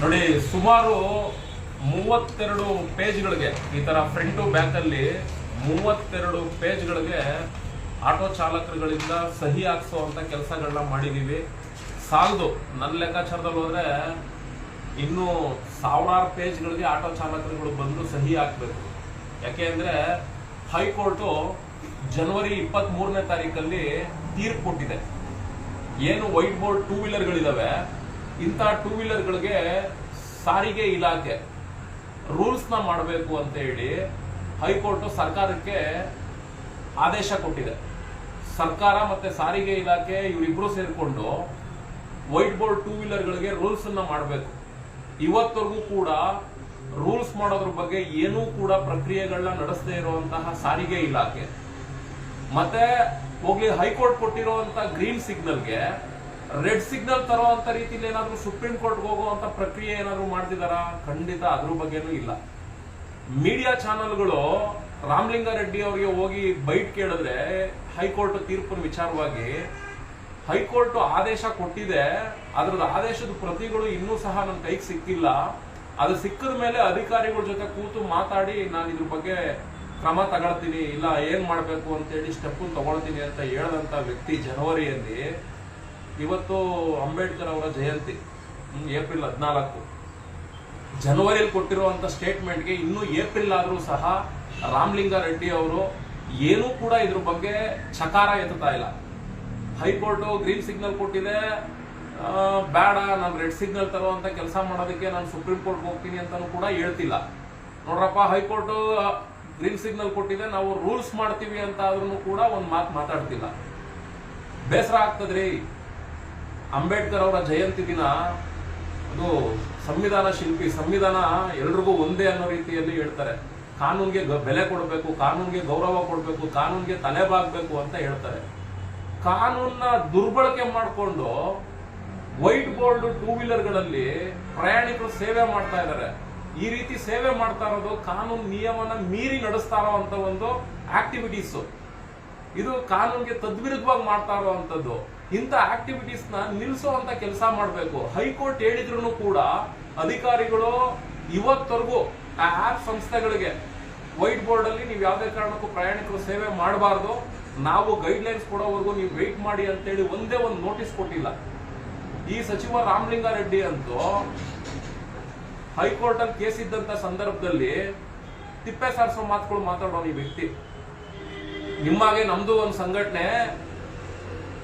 ನೋಡಿ, ಸುಮಾರು 32 ಪೇಜ್ಗಳಿಗೆ ಈ ತರ ಫ್ರಂಟ್ ಟು ಬ್ಯಾಕ್ ಅಲ್ಲಿ 32 ಪೇಜ್ಗಳಿಗೆ ಆಟೋ ಚಾಲಕರುಗಳಿಂದ ಸಹಿ ಹಾಕ್ಸುವಂತ ಕೆಲಸಗಳನ್ನ ಮಾಡಿದೀವಿ. ಸಾಲದು, ನನ್ನ ಲೆಕ್ಕಾಚಾರದಲ್ಲಿ ಹೋದ್ರೆ ಇನ್ನು ಸಾವಿರಾರು ಪೇಜ್ಗಳಿಗೆ ಆಟೋ ಚಾಲಕರುಗಳು ಬಂದು ಸಹಿ ಹಾಕ್ಬೇಕು. ಯಾಕೆ ಅಂದ್ರೆ ಹೈಕೋರ್ಟು ಜನವರಿ 23ನೇ ತಾರೀಕಲ್ಲಿ ತೀರ್ಪು ಕೊಟ್ಟಿದೆ. ಏನು ವೈಟ್ ಬೋರ್ಡ್ ಟೂ ವೀಲರ್ಗಳಿದಾವೆ, ಇಂಥ ಟೂ ವೀಲರ್ಗಳಿಗೆ ಸಾರಿಗೆ ಇಲಾಖೆ ರೂಲ್ಸ್ನ ಮಾಡಬೇಕು ಅಂತ ಹೇಳಿ ಹೈಕೋರ್ಟ್ ಸರ್ಕಾರಕ್ಕೆ ಆದೇಶ ಕೊಟ್ಟಿದೆ. ಸರ್ಕಾರ ಮತ್ತೆ ಸಾರಿಗೆ ಇಲಾಖೆ ಇವರಿಬ್ರು ಸೇರಿಕೊಂಡು ವೈಟ್ ಬೋರ್ಡ್ ಟೂ ವೀಲರ್ಗಳಿಗೆ ರೂಲ್ಸ್ ಅನ್ನ ಮಾಡಬೇಕು. ಇವತ್ತರೆಗೂ ಕೂಡ ರೂಲ್ಸ್ ಮಾಡೋದ್ರ ಬಗ್ಗೆ ಏನೂ ಕೂಡ ಪ್ರಕ್ರಿಯೆಗಳನ್ನ ನಡೆಸದೇ ಇರುವಂತಹ ಸಾರಿಗೆ ಇಲಾಖೆ ಮತ್ತೆ ಹೋಗ್ಲಿ ಹೈಕೋರ್ಟ್ ಕೊಟ್ಟಿರುವಂತ ಗ್ರೀನ್ ಸಿಗ್ನಲ್ಗೆ ರೆಡ್ ಸಿಗ್ನಲ್ ತರುವಂತ ರೀತಿಯಲ್ಲಿ ಏನಾದ್ರು ಸುಪ್ರೀಂ ಕೋರ್ಟ್ಗೆ ಹೋಗುವಂತ ಪ್ರಕ್ರಿಯೆ ಏನಾದ್ರು ಮಾಡ್ತಿದಾರ? ಖಂಡಿತ ಅದ್ರ ಬಗ್ಗೆನೂ ಇಲ್ಲ. ಮೀಡಿಯಾ ಚಾನೆಲ್ಗಳು ರಾಮಲಿಂಗಾರೆಡ್ಡಿ ಅವರಿಗೆ ಹೋಗಿ ಬೈಟ್ ಕೇಳಿದ್ರೆ ಹೈಕೋರ್ಟ್ ತೀರ್ಪಿನ ವಿಚಾರವಾಗಿ ಹೈಕೋರ್ಟ್ ಆದೇಶ ಕೊಟ್ಟಿದೆ, ಅದ್ರದ್ದು ಆದೇಶದ ಪ್ರತಿಗಳು ಇನ್ನೂ ಸಹ ನನ್ನ ಕೈಗೆ ಸಿಕ್ಕಿಲ್ಲ. ಅದು ಸಿಕ್ಕದ ಮೇಲೆ ಅಧಿಕಾರಿಗಳ ಜೊತೆ ಕೂತು ಮಾತಾಡಿ ನಾನು ಇದ್ರ ಬಗ್ಗೆ ಕ್ರಮ ತಗೊಳ್ತೀನಿ, ಇಲ್ಲ ಏನ್ ಮಾಡ್ಬೇಕು ಅಂತೇಳಿ ಸ್ಟೆಪ್ ತಗೊಳ್ತೀನಿ ಅಂತ ಹೇಳಿದಂತ ವ್ಯಕ್ತಿ ಜನವರಿಯಲ್ಲಿ, ಇವತ್ತು ಅಂಬೇಡ್ಕರ್ ಅವರ ಜಯಂತಿ ಏಪ್ರಿಲ್ 14, ಜನವರಿಯಲ್ಲಿ ಕೊಟ್ಟಿರುವಂತ ಸ್ಟೇಟ್ಮೆಂಟ್ಗೆ ಇನ್ನು ಏಪ್ರಿಲ್ ಆದ್ರೂ ಸಹ ರಾಮಲಿಂಗಾರೆಡ್ಡಿ ಅವರು ಏನೂ ಕೂಡ ಇದ್ರ ಬಗ್ಗೆ ಚಕಾರ ಎತ್ತುತ್ತಾ ಇಲ್ಲ. ಹೈಕೋರ್ಟ್ ಗ್ರೀನ್ ಸಿಗ್ನಲ್ ಕೊಟ್ಟಿದೆ, ಬೇಡ ನಾನು ರೆಡ್ ಸಿಗ್ನಲ್ ತರುವಂತ ಕೆಲಸ ಮಾಡೋದಕ್ಕೆ ನಾನು ಸುಪ್ರೀಂ ಕೋರ್ಟ್ ಹೋಗ್ತೀನಿ ಅಂತಾನು ಕೂಡ ಹೇಳ್ತಿಲ್ಲ. ನೋಡ್ರಪ್ಪ, ಹೈಕೋರ್ಟ್ ಗ್ರೀನ್ ಸಿಗ್ನಲ್ ಕೊಟ್ಟಿದೆ, ನಾವು ರೂಲ್ಸ್ ಮಾಡ್ತೀವಿ ಅಂತ ಆದ್ರೂ ಕೂಡ ಒಂದ್ ಮಾತು ಮಾತಾಡ್ತಿಲ್ಲ. ಬೇಸರ ಆಗ್ತದ್ರಿ. ಅಂಬೇಡ್ಕರ್ ಅವರ ಜಯಂತಿ ದಿನ ಅದು ಸಂವಿಧಾನ ಶಿಲ್ಪಿ, ಸಂವಿಧಾನ ಎಲ್ರಿಗೂ ಒಂದೇ ಅನ್ನೋ ರೀತಿಯಲ್ಲಿ ಹೇಳ್ತಾರೆ. ಕಾನೂನ್ಗೆ ಬೆಲೆ ಕೊಡಬೇಕು, ಕಾನೂನ್ಗೆ ಗೌರವ ಕೊಡಬೇಕು, ಕಾನೂನ್ಗೆ ತಲೆಬಾಗಬೇಕು ಅಂತ ಹೇಳ್ತಾರೆ. ಕಾನೂನ್ನ ದುರ್ಬಳಕೆ ಮಾಡಿಕೊಂಡು ವೈಟ್ ಬೋರ್ಡ್ ಟೂ ವೀಲರ್ಗಳಲ್ಲಿ ಪ್ರಯಾಣಿಕರು ಸೇವೆ ಮಾಡ್ತಾ ಇದ್ದಾರೆ. ಈ ರೀತಿ ಸೇವೆ ಮಾಡ್ತಾ ಇರೋದು ಕಾನೂನು ನಿಯಮನ ಮೀರಿ ನಡೆಸ್ತಾ ಇರೋಂತ ಒಂದು ಆಕ್ಟಿವಿಟೀಸ್. ಇದು ಕಾನೂನಿಗೆ ತದ್ವಿರುದ್ಧವಾಗಿ ಮಾಡ್ತಾ ಇರುವಂತದ್ದು. ಇಂಥ ಆಕ್ಟಿವಿಟೀಸ್ ನ ನಿಲ್ಲಿಸುವಂತ ಕೆಲಸ ಮಾಡಬೇಕು. ಹೈಕೋರ್ಟ್ ಹೇಳಿದ್ರು ಕೂಡ ಅಧಿಕಾರಿಗಳು ಇವತ್ತವರೆಗೂ ಆ ಆಪ್ ಸಂಸ್ಥೆಗಳಿಗೆ ವೈಟ್ ಬೋರ್ಡ್ ಅಲ್ಲಿ ನೀವು ಯಾವುದೇ ಕಾರಣಕ್ಕೂ ಪ್ರಯಾಣಿಕರು ಸೇವೆ ಮಾಡಬಾರ್ದು, ನಾವು ಗೈಡ್ ಲೈನ್ಸ್ ಕೊಡೋವರೆಗೂ ನೀವು ವೆಯ್ಟ್ ಮಾಡಿ ಅಂತೇಳಿ ಒಂದೇ ಒಂದು ನೋಟಿಸ್ ಕೊಟ್ಟಿಲ್ಲ. ಈ ಸಚಿವ ರಾಮಲಿಂಗಾರೆಡ್ಡಿ ಅಂತೂ ಹೈಕೋರ್ಟ್ ಅಲ್ಲಿ ಕೇಸ್ ಇದ್ದಂತ ಸಂದರ್ಭದಲ್ಲಿ ತಿಪ್ಪೆ ಸಾರಿಸೋ ಮಾತುಗಳು ಮಾತಾಡೋ ಈ ವ್ಯಕ್ತಿ. ನಿಮ್ಮಾಗೆ ನಮ್ದು ಒಂದು ಸಂಘಟನೆ,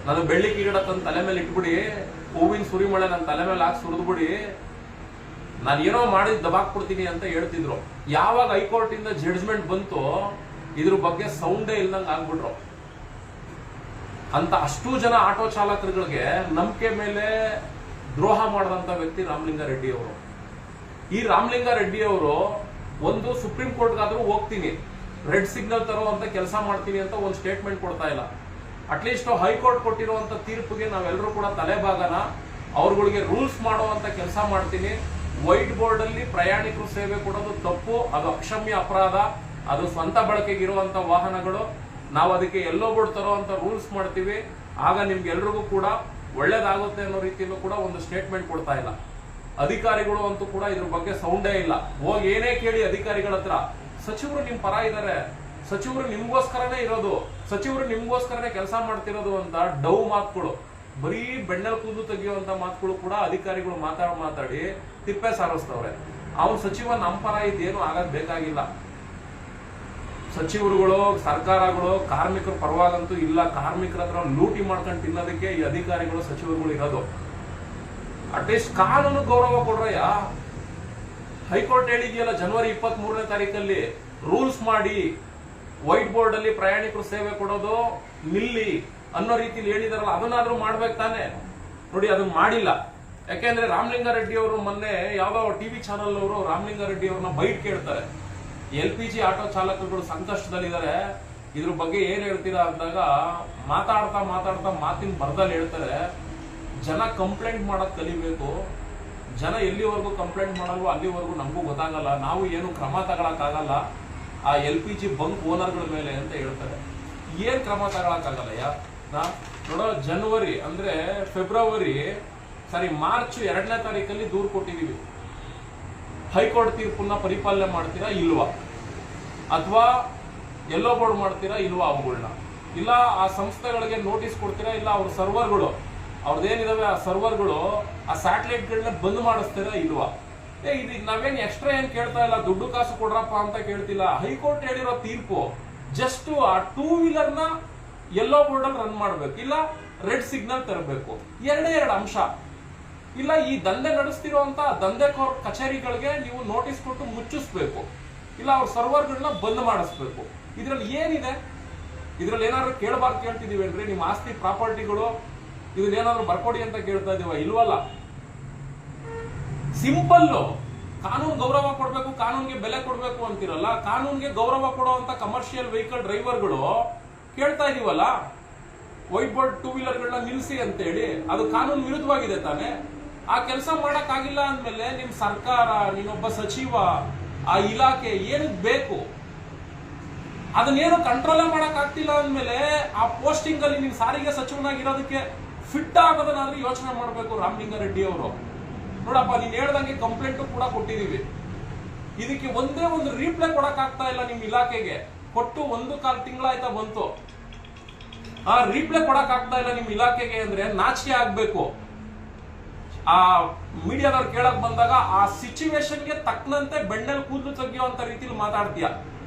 ನಾನು ಬೆಳ್ಳಿ ಗಿಡ ತಂದು ತಲೆ ಮೇಲೆ ಇಟ್ಬಿಡಿ, ಹೂವಿನ ಸುರಿಮಳೆ ನನ್ನ ತಲೆ ಮೇಲೆ ಹಾಕಿ ಸುರಿದ್ಬಿಡಿ, ನಾನು ಏನೋ ಮಾಡಿ ದಬಾಕ್ಬಿಡ್ತೀನಿ ಅಂತ ಹೇಳ್ತಿದ್ರು. ಯಾವಾಗ ಹೈಕೋರ್ಟ್ ಇಂದ ಜಡ್ಜ್ಮೆಂಟ್ ಬಂತು ಇದ್ರ ಬಗ್ಗೆ ಸೌಂಡೇ ಇಲ್ದಂಗೆ ಆಗ್ಬಿಟ್ರು. ಅಂತ ಅಷ್ಟು ಜನ ಆಟೋ ಚಾಲಕರುಗಳಿಗೆ ನಂಬಿಕೆ ಮೇಲೆ ದ್ರೋಹ ಮಾಡಿದಂತ ವ್ಯಕ್ತಿ ರಾಮಲಿಂಗಾರೆಡ್ಡಿ ಅವರು. ಈ ರಾಮಲಿಂಗಾರೆಡ್ಡಿ ಅವರು ಒಂದು ಸುಪ್ರೀಂ ಕೋರ್ಟ್ಗಾದ್ರೂ ಹೋಗ್ತೀನಿ, ರೆಡ್ ಸಿಗ್ನಲ್ ತರುವಂತ ಕೆಲಸ ಮಾಡ್ತೀನಿ ಅಂತ ಒಂದು ಸ್ಟೇಟ್ಮೆಂಟ್ ಕೊಡ್ತಾ ಇಲ್ಲ. ಅಟ್ಲೀಸ್ಟ್ ಹೈಕೋರ್ಟ್ ಕೊಟ್ಟಿರುವಂತ ತೀರ್ಪಿಗೆ ನಾವೆಲ್ಲರೂ ಕೂಡ ತಲೆಬಾಗನ, ಅವ್ರಗಳಿಗೆ ರೂಲ್ಸ್ ಮಾಡುವಂತ ಕೆಲಸ ಮಾಡ್ತೀನಿ. ವೈಟ್ ಬೋರ್ಡ್ ಅಲ್ಲಿ ಪ್ರಯಾಣಿಕರು ಸೇವೆ ಕೊಡೋದು ತಪ್ಪು, ಅದು ಅಕ್ಷಮ್ಯ ಅಪರಾಧ, ಅದು ಸ್ವಂತ ಬಳಕೆಗಿರುವಂತ ವಾಹನಗಳು, ನಾವು ಅದಕ್ಕೆ ಎಲ್ಲೋ ಬೋರ್ಡ್ ತರುವಂತ ರೂಲ್ಸ್ ಮಾಡ್ತೀವಿ, ಆಗ ನಿಮ್ಗೆ ಎಲ್ರಿಗೂ ಕೂಡ ಒಳ್ಳೇದಾಗುತ್ತೆ ಅನ್ನೋ ರೀತಿಯಲ್ಲೂ ಕೂಡ ಒಂದು ಸ್ಟೇಟ್ಮೆಂಟ್ ಕೊಡ್ತಾ ಇಲ್ಲ. ಅಧಿಕಾರಿಗಳು ಅಂತೂ ಕೂಡ ಇದ್ರ ಬಗ್ಗೆ ಸೌಂಡೇ ಇಲ್ಲ. ಹೋಗಿ ಏನೇ ಕೇಳಿ ಅಧಿಕಾರಿಗಳ ಹತ್ರ, ಸಚಿವರು ನಿಮ್ ಪರ ಇದ್ದಾರೆ, ಸಚಿವರು ನಿಮ್ಗೋಸ್ಕರನೇ ಇರೋದು, ಸಚಿವರು ನಿಮ್ಗೋಸ್ಕರನೇ ಕೆಲಸ ಮಾಡ್ತಿರೋದು ಅಂತ ಡವ್ ಮಾತುಗಳು, ಬರೀ ಬೆಣ್ಣಲ್ ಕೂದು ತೆಗೆಯುವಂತ ಮಾತುಗಳು ಕೂಡ ಅಧಿಕಾರಿಗಳು ಮಾತಾಡಿ ತಿಪ್ಪೆ ಸಾರಿಸ್ತವ್ರೆ. ಅವ್ನು ಸಚಿವ ನಮ್ಮ ಪರ ಇದೇನು ಆಗದ್ ಬೇಕಾಗಿಲ್ಲ. ಸಚಿವರುಗಳು, ಸರ್ಕಾರಗಳು ಕಾರ್ಮಿಕರ ಪರವಾಗಂತೂ ಇಲ್ಲ. ಕಾರ್ಮಿಕರ ಹತ್ರ ಲೂಟಿ ಮಾಡ್ಕೊಂಡು ತಿನ್ನೋದಕ್ಕೆ ಈ ಅಧಿಕಾರಿಗಳು, ಸಚಿವರುಗಳು ಇರೋದು. ಅಟ್ಲೀಸ್ಟ್ ಕಾನೂನು ಗೌರವ ಕೊಡ್ರಯ್ಯ. ಹೈಕೋರ್ಟ್ ಹೇಳಿದೆಯಲ್ಲ ಜನವರಿ 23ನೇ ತಾರೀಕಲ್ಲಿ ರೂಲ್ಸ್ ಮಾಡಿ ವೈಟ್ ಬೋರ್ಡ್ ಅಲ್ಲಿ ಪ್ರಯಾಣಿಕರು ಸೇವೆ ಕೊಡೋದು ನಿಲ್ಲಿ ಅನ್ನೋ ರೀತಿಲಿ ಹೇಳಿದಾರಲ್ಲ, ಅದನ್ನಾದ್ರೂ ಮಾಡ್ಬೇಕು ತಾನೆ. ನೋಡಿ, ಅದನ್ನ ಮಾಡಿಲ್ಲ. ಯಾಕೆಂದ್ರೆ ರಾಮಲಿಂಗಾರೆಡ್ಡಿ ಅವರು ಮೊನ್ನೆ ಯಾವ್ದೋ ಟಿವಿ ಚಾನಲ್ ಅವರು ರಾಮಲಿಂಗಾರೆಡ್ಡಿ ಅವ್ರನ್ನ ಬೈಟ್ ಕೇಳ್ತಾರೆ. LPG ಆಟೋ ಚಾಲಕರುಗಳು ಸಂಕಷ್ಟದಲ್ಲಿದ್ದಾರೆ, ಇದ್ರ ಬಗ್ಗೆ ಏನ್ ಹೇಳ್ತೀರಾ ಅಂದಾಗ ಮಾತಾಡ್ತಾ ಮಾತಿನ ಬರದಲ್ಲಿ ಹೇಳ್ತಾರೆ, ಜನ ಕಂಪ್ಲೇಂಟ್ ಮಾಡೋದ್ ಕಲಿಬೇಕು, ಜನ ಎಲ್ಲಿವರೆಗೂ ಕಂಪ್ಲೇಂಟ್ ಮಾಡಲ್ವೋ ಅಲ್ಲಿವರೆಗೂ ನಮಗೂ ಗೊತ್ತಾಗಲ್ಲ, ನಾವು ಏನು ಕ್ರಮ ತಗೊಳಕ್ಕಾಗಲ್ಲ ಆ LPG ಬಂಕ್ ಓನರ್ಗಳ ಮೇಲೆ ಅಂತ ಹೇಳ್ತಾರೆ. ಏನ್ ಕ್ರಮ ತಗೊಳಕ್ಕಾಗಲ್ಲ? ನೋಡೋ, ಜನವರಿ ಅಂದ್ರೆ ಮಾರ್ಚ್ 2ನೇ ತಾರೀಕಲ್ಲಿ ದೂರು ಕೊಟ್ಟಿದೀವಿ. ಹೈಕೋರ್ಟ್ ತೀರ್ಪನ್ನ ಪರಿಪಾಲನೆ ಮಾಡ್ತೀರಾ ಇಲ್ವಾ, ಅಥವಾ ಎಲ್ಲೋ ಬೋರ್ಡ್ ಮಾಡ್ತೀರಾ ಇಲ್ವಾ ಅವುಗಳನ್ನ, ಇಲ್ಲ ಆ ಸಂಸ್ಥೆಗಳಿಗೆ ನೋಟಿಸ್ ಕೊಡ್ತೀರಾ, ಇಲ್ಲ ಅವ್ರ ಸರ್ವರ್ಗಳು ಅವ್ರದ್ದೇನಿದಾವೆ ಆ ಸರ್ವರ್ಗಳು ಆ ಸ್ಯಾಟಲೈಟ್ಗಳನ್ನ ಬಂದ್ ಮಾಡಿಸ್ತೀರಾ ಇಲ್ವಾ. ಇದು ನಾವೇನ್ ಎಕ್ಸ್ಟ್ರಾ ಏನ್ ಕೇಳ್ತಾ ಇಲ್ಲ, ದುಡ್ಡು ಕಾಸು ಕೊಡ್ರಪ್ಪ ಅಂತ ಕೇಳ್ತಿಲ್ಲ. ಹೈಕೋರ್ಟ್ ಹೇಳಿರೋ ತೀರ್ಪು ಜಸ್ಟ್ ಆ 2 ವೀಲರ್ನ ಯೆಲ್ಲೋ ಬೋರ್ಡ್ ಅಲ್ಲಿ ರನ್ ಮಾಡ್ಬೇಕು, ಇಲ್ಲ ರೆಡ್ ಸಿಗ್ನಲ್ ತರಬೇಕು, ಎರಡೇ ಎರಡು ಅಂಶ. ಇಲ್ಲ ಈ ದಂಧೆ ನಡೆಸ್ತಿರುವಂತ ದಂಧೆಕೋರ್ ಕಚೇರಿಗಳಿಗೆ ನೀವು ನೋಟಿಸ್ ಕೊಟ್ಟು ಮುಚ್ಚಿಸ್ಬೇಕು, ಇಲ್ಲ ಅವ್ರ ಸರ್ವರ್ಗಳನ್ನ ಬಂದ್ ಮಾಡಿಸ್ಬೇಕು. ಇದ್ರಲ್ಲಿ ಏನಿದೆ? ಇದ್ರಲ್ಲಿ ಏನಾದ್ರು ಕೇಳ್ತಿದೀವೇನ್ರಿ? ನಿಮ್ಮ ಆಸ್ತಿ ಪ್ರಾಪರ್ಟಿಗಳು ಇದನ್ನ ಏನಾದ್ರು ಬರ್ಕೊಡಿ ಅಂತ ಕೇಳ್ತಾ ಇದೀವ? ಇಲ್ವಲ್ಲ. ಸಿಂಪಲ್ ಕಾನೂನು ಗೌರವ ಕೊಡ್ಬೇಕು, ಕಾನೂನಿಗೆ ಬೆಲೆ ಕೊಡ್ಬೇಕು ಅಂತಿರಲ್ಲ, ಕಾನೂನಿಗೆ ಗೌರವ ಕೊಡುವಂತ ಕಮರ್ಷಿಯಲ್ ವೆಹಿಕಲ್ ಡ್ರೈವರ್ಗಳು ಕೇಳ್ತಾ ಇದೀವಲ್ಲ, ವೈಟ್ ಬೋರ್ಡ್ 2 ವೀಲರ್ಗಳನ್ನ ನಿಲ್ಲಿಸಿ ಅಂತೇಳಿ. ಅದು ಕಾನೂನು ವಿರುದ್ಧವಾಗಿದೆ ತಾನೆ. ಆ ಕೆಲಸ ಮಾಡಕ್ ಆಗಿಲ್ಲ ಅಂದ್ಮೇಲೆ ನಿಮ್ ಸರ್ಕಾರ, ನೀನೊಬ್ಬ ಸಚಿವ, ಆ ಇಲಾಖೆ ಏನಕ್ಕೆ ಬೇಕು? ಅದನ್ನೇನು ಕಂಟ್ರೋಲೇ ಮಾಡಕ್ ಆಗ್ತಿಲ್ಲ ಅಂದ್ಮೇಲೆ ಆ ಪೋಸ್ಟಿಂಗ್ ಅಲ್ಲಿ ನೀನ್ ಸಾರಿಗೆ ಸಚಿವನಾಗಿರೋದಕ್ಕೆ ಫಿಟ್ ಆಗೋದನ್ನಾದ್ರೂ ಯೋಚನೆ ಮಾಡ್ಬೇಕು ರಾಮಲಿಂಗಾರೆಡ್ಡಿ ಅವರು. ನೋಡಪ್ಪ, ನೀನ್ ಹೇಳ್ದಂಗೆ ಕಂಪ್ಲೇಂಟ್ ಕೂಡ ಕೊಟ್ಟಿದೀವಿ, ಇದಕ್ಕೆ ಒಂದೇ ಒಂದು ರೀಪ್ಲೈ ಕೊಡಕ್ ಆಗ್ತಾ ಇಲ್ಲ ನಿಮ್ ಇಲಾಖೆಗೆ. ಕೊಟ್ಟು 1.25 ತಿಂಗಳಾಯ್ತಾ ಬಂತು, ಆ ರೀಪ್ಲೈ ಕೊಡಕ್ ಆಗ್ತಾ ಇಲ್ಲ ನಿಮ್ ಇಲಾಖೆಗೆ ಅಂದ್ರೆ ನಾಚಿಕೆ ಆಗ್ಬೇಕು. ಆ ಮೀಡಿಯಾದವ್ರು ಕೇಳಕ್ ಬಂದಾಗ ಆ ಸಿಚುವೇಶನ್ಗೆ ತಕ್ಕನಂತೆ ಬೆಣ್ಣೆಲ್ ಕೂದಲು ತೆಗಿಯುವಂತ ರೀತಿಲಿ ಮಾತಾಡ್ತೀಯ.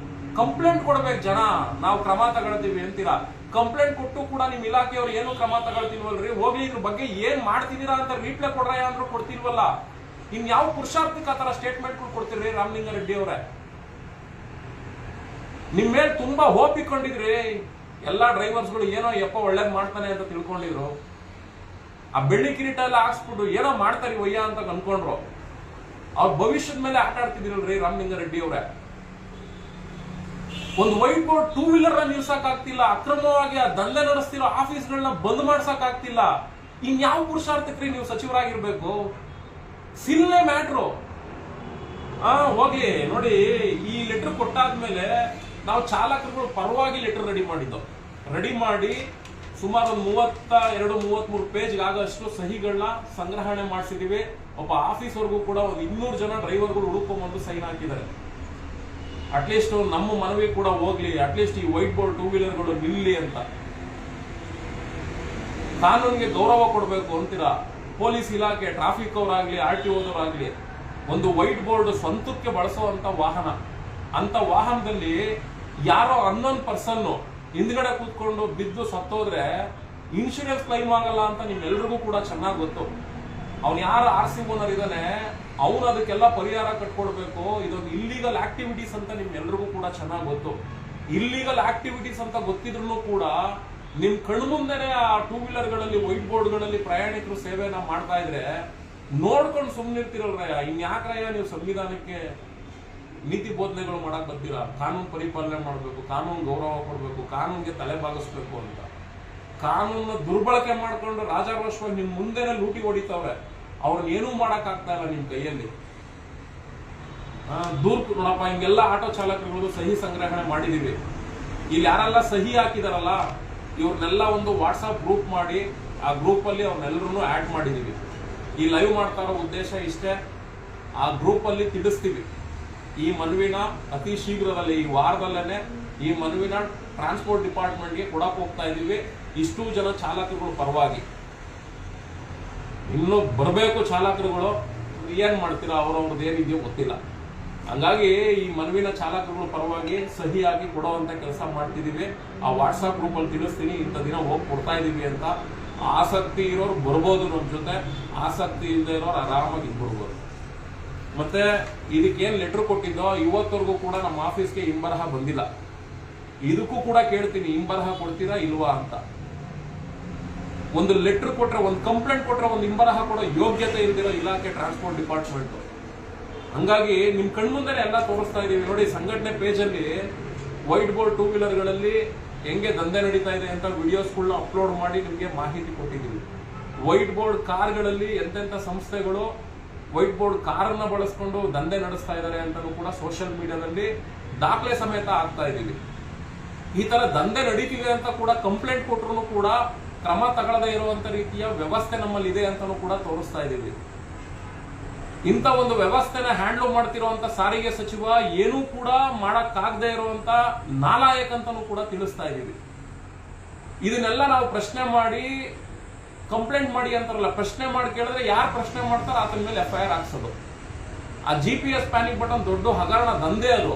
ಕಂಪ್ಲೇಂಟ್ ಕೊಡ್ಬೇಕು ಜನ, ನಾವು ಕ್ರಮ ತಗೊಳ್ತೀವಿ ಅಂತೀರಾ. ಕಂಪ್ಲೇಂಟ್ ಕೊಟ್ಟು ಕೂಡ ನಿಮ್ ಇಲಾಖೆಯವ್ರು ಏನು ಕ್ರಮ ತಗೊಳ್ತಿಲ್ವಲ್ರಿ? ಹೋಗ್ಲಿ, ಇದ್ರ ಬಗ್ಗೆ ಏನ್ ಮಾಡ್ತಿದ್ದೀರಾ ಅಂತ ರೀಪ್ಲೈ ಕೊಡ್ರಯ್ಯ ಅಂದ್ರೂ ಕೊಡ್ತಿಲ್ವಲ್ಲ. ಇನ್ ಯಾವ ಪುರುಷಾರ್ಥಕ್ಕೆ ಆತರ ಸ್ಟೇಟ್ಮೆಂಟ್ ಕೊಡ್ತಿರ್ರಿ ರಾಮಲಿಂಗಾರೆಡ್ಡಿ ಅವರೇ? ನಿಮ್ ಮೇಲೆ ತುಂಬಾ ಹೋಪ್ ಇಟ್ಕೊಂಡಿದ್ರಿ ಎಲ್ಲಾ ಡ್ರೈವರ್ಸ್ಗಳು, ಏನೋ ಯಪ್ಪ ಒಳ್ಳೇದ್ ಮಾಡ್ತಾನೆ ಅಂತ ತಿಳ್ಕೊಂಡಿದ್ರು. ಆ ಬೆಳ್ಳಿ ಕಿರೀಟ ಎಲ್ಲ ಹಾಕ್ಸ್ಬಿಟ್ಟು ಏನೋ ಮಾಡ್ತಾರಿ ಒಯ್ಯ ಅಂತ ಅನ್ಕೊಂಡ್ರು. ಅವ್ರ ಭವಿಷ್ಯದ ಮೇಲೆ ಆಟ ಆಡ್ತಿದಿರಲ್ರಿ ರಾಮಲಿಂಗಾರೆಡ್ಡಿ ಅವರೇ. ಒಂದು ವೈಟ್ ಬೋರ್ಡ್ 2 ವೀಲರ್ ನಿಲ್ಸಕ್ ಆಗ್ತಿಲ್ಲ, ಅಕ್ರಮವಾಗಿ ಆ ದಂಧೆ ನಡೆಸ್ತಿರೋ ಆಫೀಸ್ಗಳನ್ನ ಬಂದ್ ಮಾಡ್ಸಕ್ ಆಗ್ತಿಲ್ಲ. ಇನ್ಯಾವ ಪುರುಷಾರ್ಥಕ್ರಿ ನೀವು ಸಚಿವರಾಗಿರ್ಬೇಕು? ಸಿಲ್ಲೇ ಮ್ಯಾಟ್ರು. ಹೋಗ್ಲಿ ನೋಡಿ, ಈ ಲೆಟರ್ ಕೊಟ್ಟಾದ್ಮೇಲೆ ನಾವು ಚಾಲಕರುಗಳು ಪರವಾಗಿ ಲೆಟರ್ ರೆಡಿ ಮಾಡಿ ಸುಮಾರು 32-33 ಪೇಜ್ ಆಗಷ್ಟು ಸಹಿಗಳನ್ನ ಸಂಗ್ರಹಣೆ ಮಾಡಿಸಿದೀವಿ. ಒಬ್ಬ ಆಫೀಸರ್ಗೂ ಕೂಡ ಒಂದು 200 ಜನ ಡ್ರೈವರ್ಗಳು ಹುಡುಕೊಂಡ್ಬಂದು ಸೈನ್ ಹಾಕಿದ್ದಾರೆ. ಅಟ್ಲೀಸ್ಟ್ ನಮ್ಮ ಮನವಿ ಕೂಡ ಹೋಗ್ಲಿ, ಅಟ್ಲೀಸ್ಟ್ ಈ ವೈಟ್ ಬೋರ್ಡ್ 2 ವೀಲರ್ಗಳು ನಿಲ್ಲಿ ಅಂತ. ಕಾನೂನಿಗೆ ಗೌರವ ಕೊಡಬೇಕು ಅಂತೀರಾ. ಪೊಲೀಸ್ ಇಲಾಖೆ, ಟ್ರಾಫಿಕ್ ಅವರಾಗ್ಲಿ, RTOದವರಾಗ್ಲಿ, ಒಂದು ವೈಟ್ ಬೋರ್ಡ್ ಸ್ವಂತಕ್ಕೆ ಬಳಸುವಂತ ವಾಹನ. ಅಂತ ವಾಹನದಲ್ಲಿ ಯಾರೋ ಅನ್ನೋನ್ ಪರ್ಸನ್ ಹಿಂದ್ಗಡೆ ಕೂತ್ಕೊಂಡು ಬಿದ್ದು ಸತ್ತೋದ್ರೆ ಇನ್ಶೂರೆನ್ಸ್ ಕ್ಲೈಮ್ ಆಗಲ್ಲ ಅಂತ ನಿಮ್ಮೆಲ್ರಿಗೂ ಕೂಡ ಚೆನ್ನಾಗಿ ಗೊತ್ತು. ಅವ್ನು ಯಾರು RC ಓನರ್ ಇದ್ದಾನೆ ಅವನು ಅದಕ್ಕೆಲ್ಲ ಪರಿಹಾರ ಕಟ್ಕೊಡ್ಬೇಕು. ಇದೊಂದು ಇಲ್ಲಿಗಲ್ ಆಕ್ಟಿವಿಟೀಸ್ ಅಂತ ನಿಮ್ಗೆಲ್ರಿಗೂ ಕೂಡ ಚೆನ್ನಾಗಿ ಗೊತ್ತು. ಇಲ್ಲಿಗಲ್ ಆಕ್ಟಿವಿಟೀಸ್ ಅಂತ ಗೊತ್ತಿದ್ರು ಕೂಡ ನಿಮ್ ಕಣ್ಮುಂದೆನೆ ಆ 2 ವೀಲರ್ಗಳಲ್ಲಿ, ವೈಟ್ ಬೋರ್ಡ್ಗಳಲ್ಲಿ ಪ್ರಯಾಣಿಕರು ಸೇವೆನ ಮಾಡ್ತಾ ಇದ್ರೆ ನೋಡ್ಕೊಂಡು ಸುಮ್ಮನಿರ್ತಿರಲ್ರಯ್ಯ. ಇನ್ಯಾಕ್ರಯ್ಯ ನೀವು ಸಂವಿಧಾನಕ್ಕೆ ನೀತಿ ಬೋಧನೆಗಳು ಮಾಡಕ್ ಬರ್ತೀರಾ? ಕಾನೂನು ಪರಿಪಾಲನೆ ಮಾಡಬೇಕು, ಕಾನೂನು ಗೌರವ ಕೊಡಬೇಕು, ಕಾನೂನಿಗೆ ತಲೆ ಬಾಗಿಸ್ಬೇಕು ಅಂತ. ಕಾನೂನು ದುರ್ಬಳಕೆ ಮಾಡ್ಕೊಂಡು ರಾಜಾರೋಷವಾಗಿ ನಿಮ್ ಮುಂದೆನೆ ಲೂಟಿ ಹೊಡಿತಾವ್ರೆ. ಅವ್ರನ್ನ ಏನೂ ಮಾಡಕ್ ಆಗ್ತಾ ಇಲ್ಲ ನಿಮ್ ಕೈಯಲ್ಲಿ. ನೋಡಪ್ಪ, ಹಿಂಗೆಲ್ಲ ಆಟೋ ಚಾಲಕರುಗಳು ಸಹಿ ಸಂಗ್ರಹಣೆ ಮಾಡಿದೀವಿ. ಇಲ್ಲಿ ಯಾರೆಲ್ಲ ಸಹಿ ಹಾಕಿದಾರಲ್ಲ ಇವ್ರನ್ನೆಲ್ಲ ಒಂದು ವಾಟ್ಸ್ಆಪ್ ಗ್ರೂಪ್ ಮಾಡಿ ಆ ಗ್ರೂಪ್ ಅಲ್ಲಿ ಅವ್ರನ್ನೆಲ್ಲರೂ ಆಡ್ ಮಾಡಿದೀವಿ. ಈ ಲೈವ್ ಮಾಡ್ತಾ ಇರೋ ಉದ್ದೇಶ ಇಷ್ಟೇ, ಆ ಗ್ರೂಪ್ ಅಲ್ಲಿ ತಿಳಿಸ್ತೀವಿ. ಈ ಮನವಿನ ಅತಿ ಶೀಘ್ರದಲ್ಲಿ, ಈ ವಾರದಲ್ಲೇನೆ ಈ ಮನವಿನ ಟ್ರಾನ್ಸ್ಪೋರ್ಟ್ ಡಿಪಾರ್ಟ್ಮೆಂಟ್ಗೆ ಕೊಡಕ್ ಹೋಗ್ತಾ ಇದೀವಿ. ಇಷ್ಟು ಜನ ಚಾಲಕರುಗಳು ಪರವಾಗಿ ಇನ್ನು ಬರಬೇಕು. ಚಾಲಕರುಗಳು ಏನ್ ಮಾಡ್ತೀರಾ, ಅವ್ರವ್ರದ್ದು ಏನಿದೆಯೋ ಗೊತ್ತಿಲ್ಲ. ಹಂಗಾಗಿ ಈ ಮನವಿನ ಚಾಲಕರುಗಳು ಪರವಾಗಿ ಸಹಿ ಹಾಕಿ ಕೊಡುವಂತ ಕೆಲಸ ಮಾಡ್ತಿದೀವಿ. ಆ ವಾಟ್ಸ್ಆಪ್ ಗ್ರೂಪ್ ಅಲ್ಲಿ ತಿಳಿಸ್ತೀನಿ, ಇಂಥ ದಿನ ಹೋಗಿ ಕೊಡ್ತಾ ಇದೀವಿ ಅಂತ. ಆಸಕ್ತಿ ಇರೋರು ಬರ್ಬೋದು ನಮ್ಮ ಜೊತೆ, ಆಸಕ್ತಿ ಇಲ್ಲದೆ ಇರೋರು ಆರಾಮಾಗಿ ಇದ್ಬಿಡ್ಬೋದು. ಮತ್ತೆ ಇದಕ್ಕೇನ್ ಲೆಟರ್ ಕೊಟ್ಟಿದ್ದೋ ಇವತ್ತವರೆಗೂ ಕೂಡ ನಮ್ಮ ಆಫೀಸ್ಗೆ ಹಿಂಬರಹ ಬಂದಿಲ್ಲ. ಇದಕ್ಕೂ ಕೂಡ ಕೇಳ್ತೀನಿ, ಹಿಂಬರಹ ಕೊಡ್ತೀರಾ ಇಲ್ವಾ ಅಂತ. ಒಂದು ಲೆಟರ್ ಕೊಟ್ರೆ, ಒಂದು ಕಂಪ್ಲೇಂಟ್ ಕೊಟ್ರೆ ಒಂದು ಹಿಂಬರಹ ಕೊಡೋ ಯೋಗ್ಯತೆ ಇಲ್ದಿರೋ ಇಲಾಖೆ ಟ್ರಾನ್ಸ್ಪೋರ್ಟ್ ಡಿಪಾರ್ಟ್ಮೆಂಟ್. ಹಂಗಾಗಿ ನಿಮ್ ಕಣ್ಮುಂದೆ ಎಲ್ಲ ತೋರಿಸ್ತಾ ಇದೀವಿ ನೋಡಿ. ಸಂಘಟನೆ ಪೇಜ್ ಅಲ್ಲಿ ವೈಟ್ ಬೋರ್ಡ್ 2 ವೀಲರ್ಗಳಲ್ಲಿ ಹೆಂಗೆ ದಂಧೆ ನಡೀತಾ ಇದೆ ಅಂತ ವಿಡಿಯೋಸ್ಗಳನ್ನ ಅಪ್ಲೋಡ್ ಮಾಡಿ ನಿಮ್ಗೆ ಮಾಹಿತಿ ಕೊಟ್ಟಿದ್ದೀವಿ. ವೈಟ್ ಬೋರ್ಡ್ ಕಾರ್ಗಳಲ್ಲಿ ಎಂತೆಂಥ ಸಂಸ್ಥೆಗಳು ವೈಟ್ ಬೋರ್ಡ್ ಕಾರನ್ನ ಬಳಸ್ಕೊಂಡು ದಂಧೆ ನಡೆಸ್ತಾ ಇದ್ದಾರೆ ಅಂತಲೂ ಕೂಡ ಸೋಷಿಯಲ್ ಮೀಡಿಯಾದಲ್ಲಿ ದಾಖಲೆ ಸಮೇತ ಆಗ್ತಾ ಇದೀವಿ. ಈ ತರ ದಂಧೆ ನಡೀತಿದೆ ಅಂತ ಕೂಡ ಕಂಪ್ಲೇಂಟ್ ಕೊಟ್ಟರು ಕೂಡ ಕ್ರಮ ತಗೊಳ್ಳದೇ ಇರುವಂತ ರೀತಿಯ ವ್ಯವಸ್ಥೆ ನಮ್ಮಲ್ಲಿ ಇದೆ ಅಂತಾನೂ ಕೂಡ ತೋರಿಸ್ತಾ ಇದೀವಿ. ಇಂಥ ಒಂದು ವ್ಯವಸ್ಥೆನ ಹ್ಯಾಂಡಲ್ ಮಾಡ್ತಿರುವಂತ ಸಾರಿಗೆ ಸಚಿವ ಏನೂ ಕೂಡ ಮಾಡಕ್ಕಾಗದೆ ಇರುವಂತ ನಾಲಾಯಕ್ ಅಂತಾನೂ ಕೂಡ ತಿಳಿಸ್ತಾ ಇದೀವಿ. ಇದನ್ನೆಲ್ಲ ನಾವು ಪ್ರಶ್ನೆ ಮಾಡಿ ಕಂಪ್ಲೇಂಟ್ ಮಾಡಿ ಅಂತಾರಲ್ಲ, ಪ್ರಶ್ನೆ ಮಾಡಿ ಕೇಳಿದ್ರೆ ಯಾರು ಪ್ರಶ್ನೆ ಮಾಡ್ತಾರೋ ಆತನ ಮೇಲೆ FIR ಹಾಕ್ಸೋದು. ಆ GPS ಪ್ಯಾನಿಕ್ ಬಟನ್ ದೊಡ್ಡ ಹಗರಣ ದಂಧೆ ಅದು.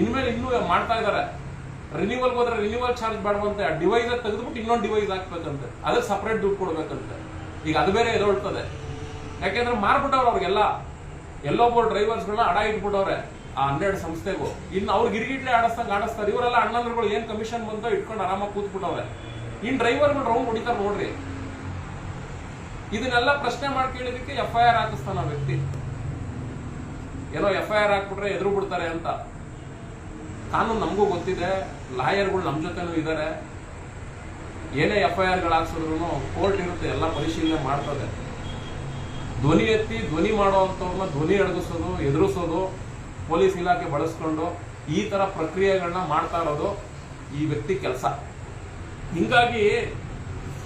ಇನ್ಮೇಲೆ ಇನ್ನೂ ಮಾಡ್ತಾ ಇದಾರೆ. ರಿನ್ಯೂವಲ್ಗೆ ಹೋದ್ರೆ ರಿನ್ಯೂವಲ್ ಚಾರ್ಜ್ ಬೇಡವಂತೆ, ಆ ಡಿವೈಸ್ ತೆಗೆದ್ಬಿಟ್ಟು ಇನ್ನೊಂದು ಡಿವೈಸ್ ಹಾಕ್ಬೇಕಂತೆ, ಅದಕ್ಕೆ ಸಪರೇಟ್ ದುಡ್ಡು ಕೊಡ್ಬೇಕಂತೆ. ಈಗ ಅದು ಬೇರೆ ಎದೊಳ್ತದೆ. ಯಾಕೆಂದ್ರೆ ಮಾರ್ಬಿಟ್ಟವ್ರು ಅವ್ರಿಗೆಲ್ಲ, ಎಲ್ಲೊಬ್ಬ ಡ್ರೈವರ್ಸ್ಗಳನ್ನ ಅಡ ಇಟ್ಬಿಟ್ಟವ್ರೆ ಆ 12 ಸಂಸ್ಥೆಗೂ. ಇನ್ನು ಅವ್ರಿಗೆ ಗಿರಿಗಿಟ್ಲೆ ಆಡಿಸ್ತಾರೆ. ಇವರೆಲ್ಲ ಅಣ್ಣಂದ್ರುಗಳು ಏನ್ ಕಮಿಷನ್ ಬಂತೋ ಇಟ್ಕೊಂಡು ಆರಾಮಾಗಿ ಕೂತ್ಬಿಟ್ಟವ್ರೆ. ಇನ್ ಡ್ರೈವರ್ಗಳು ರೌಂಡ್ ಹೊಡಿತಾರೆ ನೋಡ್ರಿ. ಇದನ್ನೆಲ್ಲ ಪ್ರಶ್ನೆ ಮಾಡಿ ಕೇಳಿದಕ್ಕೆ FIR ಹಾಕಿಸ್ತಾನ ವ್ಯಕ್ತಿ. ಏನೋ FIR ಹಾಕ್ಬಿಟ್ರೆ ಎದುರು ಬಿಡ್ತಾರೆ ಅಂತ. ಕಾನೂನು ನಮಗೂ ಗೊತ್ತಿದೆ, ಲಾಯರ್ಗಳು ನಮ್ಮ ಜೊತೆನೂ ಇದ್ದಾರೆ. ಏನೇ FIRಗಳು ಹಾಕ್ಸಿದ್ರು ಕೋರ್ಟ್ ಇರುತ್ತೆ, ಎಲ್ಲ ಪರಿಶೀಲನೆ ಮಾಡ್ತದೆ. ಧ್ವನಿ ಎತ್ತಿ ಧ್ವನಿ ಮಾಡುವಂಥವ್ರನ್ನ ಧ್ವನಿ ಅಡಗಿಸೋದು, ಎದುರಿಸೋದು, ಪೊಲೀಸ್ ಇಲಾಖೆ ಬಳಸ್ಕೊಂಡು ಈ ತರ ಪ್ರಕ್ರಿಯೆಗಳನ್ನ ಮಾಡ್ತಾ ಇರೋದು ಈ ವ್ಯಕ್ತಿ ಕೆಲಸ. ಹಿಂಗಾಗಿ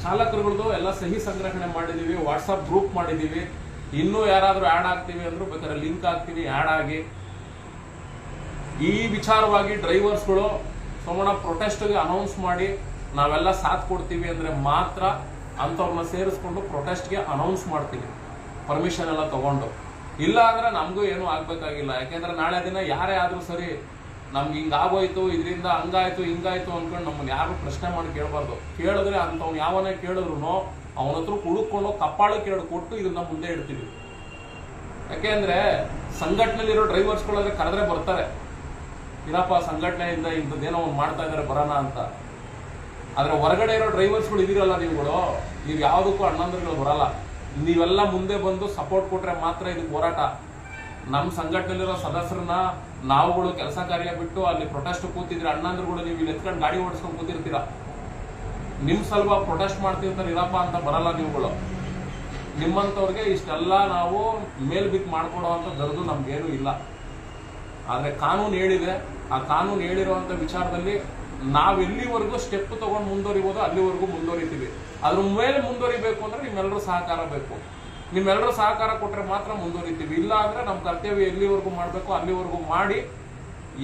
ಚಾಲಕರುಗಳದು ಎಲ್ಲ ಸಹಿ ಸಂಗ್ರಹಣೆ ಮಾಡಿದೀವಿ, ವಾಟ್ಸಪ್ ಗ್ರೂಪ್ ಮಾಡಿದೀವಿ. ಇನ್ನೂ ಯಾರಾದ್ರೂ ಆ್ಯಡ್ ಆಗ್ತೀವಿ ಅಂದ್ರೂ ಬೇಕಾದ್ರೆ ಲಿಂಕ್ ಹಾಕ್ತೀವಿ, ಆ್ಯಡ್ ಆಗಿ. ಈ ವಿಚಾರವಾಗಿ ಡ್ರೈವರ್ಸ್ಗಳು ಸೋಮಣ್ಣ ಪ್ರೊಟೆಸ್ಟ್ಗೆ ಅನೌನ್ಸ್ ಮಾಡಿ ನಾವೆಲ್ಲ ಸಾಥ್ ಕೊಡ್ತೀವಿ ಅಂದ್ರೆ ಮಾತ್ರ ಅಂಥವ್ರನ್ನ ಸೇರಿಸ್ಕೊಂಡು ಪ್ರೊಟೆಸ್ಟ್ಗೆ ಅನೌನ್ಸ್ ಮಾಡ್ತೀವಿ, ಪರ್ಮಿಷನ್ ಎಲ್ಲ ತಗೊಂಡು. ಇಲ್ಲ ಅಂದ್ರೆ ನಮಗೂ ಏನೂ ಆಗ್ಬೇಕಾಗಿಲ್ಲ. ಯಾಕೆಂದ್ರೆ ನಾಳೆ ದಿನ ಯಾರೇ ಆದ್ರೂ ಸರಿ, ನಮ್ಗೆ ಹಿಂಗಾಗೋಯ್ತು, ಇದರಿಂದ ಹಂಗಾಯ್ತು ಹಿಂಗಾಯ್ತು ಅನ್ಕೊಂಡು ನಮ್ಮನ್ನ ಯಾರು ಪ್ರಶ್ನೆ ಮಾಡಿ ಕೇಳಬಾರ್ದು. ಕೇಳಿದ್ರೆ ಅಂಥವ್ನು ಯಾವನೇ ಕೇಳಿದ್ರು ಅವನ ಹತ್ರ ಹುಡುಕೊಂಡು ಕಪ್ಪಾಳಕ್ಕೆ 2 ಕೊಟ್ಟು ಇದನ್ನ ಮುಂದೆ ಇಡ್ತೀವಿ. ಯಾಕೆಂದ್ರೆ ಸಂಘಟನೆಯಲ್ಲಿರೋ ಡ್ರೈವರ್ಸ್ಗಳಾದ್ರೆ ಕರೆದ್ರೆ ಬರ್ತಾರೆ, ಇರಪ್ಪ ಸಂಘಟನೆಯಿಂದ ಇಂಥದ್ದೇನೋ ಒಂದು ಮಾಡ್ತಾ ಇದಾರೆ ಬರೋಣ ಅಂತ. ಆದ್ರೆ ಹೊರಗಡೆ ಇರೋ ಡ್ರೈವರ್ಸ್ಗಳು ಇದೀರಲ್ಲ ನೀವುಗಳು, ನೀವು ಯಾವುದಕ್ಕೂ ಅಣ್ಣಂದ್ರುಗಳು ಬರಲ್ಲ. ನೀವೆಲ್ಲ ಮುಂದೆ ಬಂದು ಸಪೋರ್ಟ್ ಕೊಟ್ರೆ ಮಾತ್ರ ಇದಕ್ಕೆ ಹೋರಾಟ. ನಮ್ಮ ಸಂಘಟನೆಯಲ್ಲಿರೋ ಸದಸ್ಯರನ್ನ ನಾವುಗಳು ಕೆಲಸ ಕಾರ್ಯ ಬಿಟ್ಟು ಅಲ್ಲಿ ಪ್ರೊಟೆಸ್ಟ್ ಕೂತಿದ್ರೆ, ಅಣ್ಣಂದ್ರುಗಳು ನೀವು ಇಲ್ಲಿ ಎತ್ಕೊಂಡು ಗಾಡಿ ಓಡಿಸ್ಕೊಂಡು ಕೂತಿರ್ತೀರಾ. ನಿಮ್ ಸಲುವ ಪ್ರೊಟೆಸ್ಟ್ ಮಾಡ್ತಿರ್ತಾರೆ, ಇರಪ್ಪ ಅಂತ ಬರಲ್ಲ ನೀವುಗಳು. ನಿಮ್ಮಂಥವ್ರಿಗೆ ಇಷ್ಟೆಲ್ಲ ನಾವು ಮೇಲ್ಬಿತ್ತು ಮಾಡ್ಕೊಡೋ ಅಂತ ದರ್ದು ನಮ್ಗೇನು ಇಲ್ಲ. ಆದ್ರೆ ಕಾನೂನು ಹೇಳಿದೆ, ಆ ಕಾನೂನು ಹೇಳಿರುವಂತ ವಿಚಾರದಲ್ಲಿ ನಾವೆಲ್ಲಿವರೆಗೂ ಸ್ಟೆಪ್ ತಗೊಂಡು ಮುಂದುವರಿಬೋದು ಅಲ್ಲಿವರೆಗೂ ಮುಂದುವರಿತೀವಿ. ಅದ್ರ ಮೇಲೆ ಮುಂದುವರಿಬೇಕು ಅಂದ್ರೆ ನಿಮ್ಮೆಲ್ಲರೂ ಸಹಕಾರ ಬೇಕು. ನಿಮ್ಮೆಲ್ಲರೂ ಸಹಕಾರ ಕೊಟ್ರೆ ಮಾತ್ರ ಮುಂದುವರಿತೀವಿ. ಇಲ್ಲ ಅಂದ್ರೆ ನಮ್ಮ ಕರ್ತವ್ಯ ಎಲ್ಲಿವರೆಗೂ ಮಾಡಬೇಕು ಅಲ್ಲಿವರೆಗೂ ಮಾಡಿ,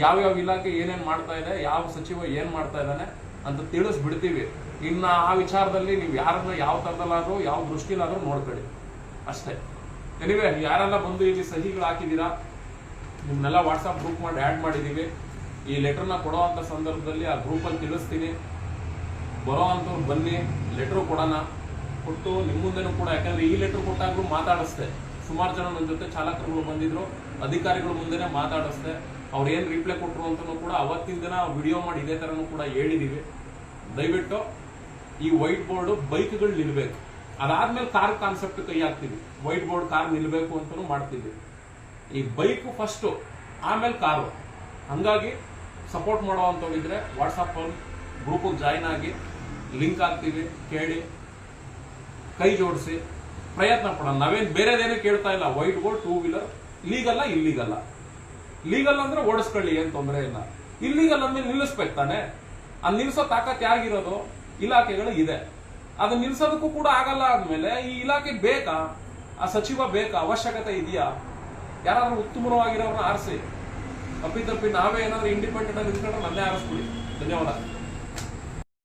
ಯಾವ್ಯಾವ ಇಲಾಖೆ ಏನೇನ್ ಮಾಡ್ತಾ ಇದೆ, ಯಾವ ಸಚಿವ ಏನ್ ಮಾಡ್ತಾ ಇದ್ದಾನೆ ಅಂತ ತಿಳಿಸ್ಬಿಡ್ತೀವಿ. ಇನ್ನ ಆ ವಿಚಾರದಲ್ಲಿ ನೀವು ಯಾರನ್ನ ಯಾವ ತರದಲ್ಲಾದ್ರೂ ಯಾವ ದೃಷ್ಟಿಲಾದ್ರೂ ನೋಡ್ಕೊಳ್ಳಿ ಅಷ್ಟೇ. ಎನಿವೆ, ಯಾರೆಲ್ಲ ಬಂದು ಇಲ್ಲಿ ಸಹಿಗಳು ಹಾಕಿದ್ದೀರಾ, ನಿಮ್ಮನ್ನೆಲ್ಲ ವಾಟ್ಸಪ್ ಗ್ರೂಪ್ ಮಾಡಿ ಆ್ಯಡ್ ಮಾಡಿದ್ದೀವಿ. ಈ ಲೆಟರ್ನ ಕೊಡೋವಂಥ ಸಂದರ್ಭದಲ್ಲಿ ಆ ಗ್ರೂಪಲ್ಲಿ ತಿಳಿಸ್ತೀನಿ. ಬರೋ ಅಂಥವ್ರು ಬನ್ನಿ, ಲೆಟ್ರು ಕೊಡೋಣ. ಕೊಟ್ಟು ನಿಮ್ಮ ಮುಂದೆನೂ ಕೂಡ, ಯಾಕಂದ್ರೆ ಈ ಲೆಟ್ರ್ ಕೊಟ್ಟಾಗ್ಲೂ ಮಾತಾಡಿಸ್ದೆ. ಸುಮಾರು ಜನ ನನ್ನ ಜೊತೆ ಚಾಲಕರುಗಳು ಬಂದಿದ್ರು, ಅಧಿಕಾರಿಗಳು ಮುಂದೆನೇ ಮಾತಾಡಿಸ್ದೆ. ಅವ್ರು ಏನು ರಿಪ್ಲೈ ಕೊಟ್ಟರು ಅಂತಲೂ ಕೂಡ ಅವತ್ತಿನ ದಿನ ವಿಡಿಯೋ ಮಾಡಿ ಇದೇ ಥರನೂ ಕೂಡ ಹೇಳಿದ್ದೀವಿ. ದಯವಿಟ್ಟು ಈ ವೈಟ್ ಬೋರ್ಡು ಬೈಕ್ಗಳು ನಿಲ್ಬೇಕು, ಅದಾದ್ಮೇಲೆ ಕಾರ್ ಕಾನ್ಸೆಪ್ಟ್ ಕೈ ಹಾಕ್ತೀವಿ. ವೈಟ್ ಬೋರ್ಡ್ ಕಾರ್ ನಿಲ್ಬೇಕು ಅಂತಲೂ ಮಾಡ್ತೀವಿ. ಈ ಬೈಕು ಫಸ್ಟು, ಆಮೇಲೆ ಕಾರು. ಹಂಗಾಗಿ ಸಪೋರ್ಟ್ ಮಾಡೋವಂಥವ್ರಿದ್ರೆ ವಾಟ್ಸಪ್ ಗ್ರೂಪಿಗೆ ಜಾಯ್ನ್ ಆಗಿ, ಲಿಂಕ್ ಹಾಕ್ತೀವಿ, ಕೇಳಿ ಕೈ ಜೋಡಿಸಿ ಪ್ರಯತ್ನ ಪಡೋಣ. ನಾವೇನು ಬೇರೆದೇನೇ ಕೇಳ್ತಾ ಇಲ್ಲ. ವೈಟ್ ಬೋರ್ಡ್ 2 ವೀಲರ್ ಲೀಗಲ್ಲ, ಇಲ್ಲೀಗಲ್ಲ. ಲೀಗಲ್ ಅಂದ್ರೆ ಓಡಿಸ್ಕೊಳ್ಳಿ, ಏನು ತೊಂದರೆ ಇಲ್ಲ. ಇಲ್ಲೀಗಲ್ ಅಂದ್ಮೇಲೆ ನಿಲ್ಲಿಸ್ಬೇಕು ತಾನೆ. ಅದು ನಿಲ್ಸೋ ತಾಕತ್ ಯಾರಿಗಿರೋದು? ಇಲಾಖೆಗಳು ಇದೆ. ಅದನ್ನ ನಿಲ್ಸೋದಕ್ಕೂ ಕೂಡ ಆಗಲ್ಲ ಆದ್ಮೇಲೆ ಈ ಇಲಾಖೆ ಬೇಕಾ? ಆ ಸಚಿವ ಬೇಕಾ? ಅವಶ್ಯಕತೆ ಇದೆಯಾ? ಯಾರಾದ್ರೂ ಉತ್ತಮವಾಗಿರೋರನ್ನ ಆರಿಸಿ. ಅಪ್ಪಿತಪ್ಪಿ ನಾವೇ ಏನಾದ್ರೂ ಇಂಡಿಪೆಂಡೆಂಟ್ ಆಗಿ ನಿಂತ್ಕೊಂಡ್ರೆ ನನ್ನೇ ಆರಿಸ್ಬಿಡಿ. ಧನ್ಯವಾದ.